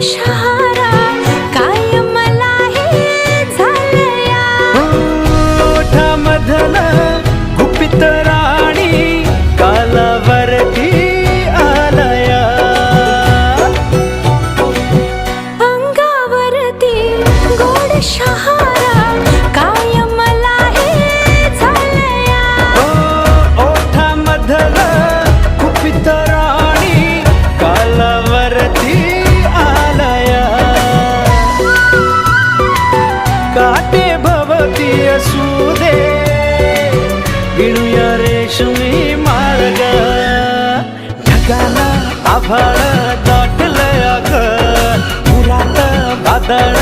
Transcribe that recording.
शहारा काय मला हे झालया ओठामधलं गुपित राणी कालावरती आलया अंगावरती गोड शहारा काय मला हे झालया ओठामधलं गुपित राणी कालावरती काटे भवती असू दे विणूया रेशमी मार्ग ढगाला आभाळ दाटलंय ग पुरात वादळ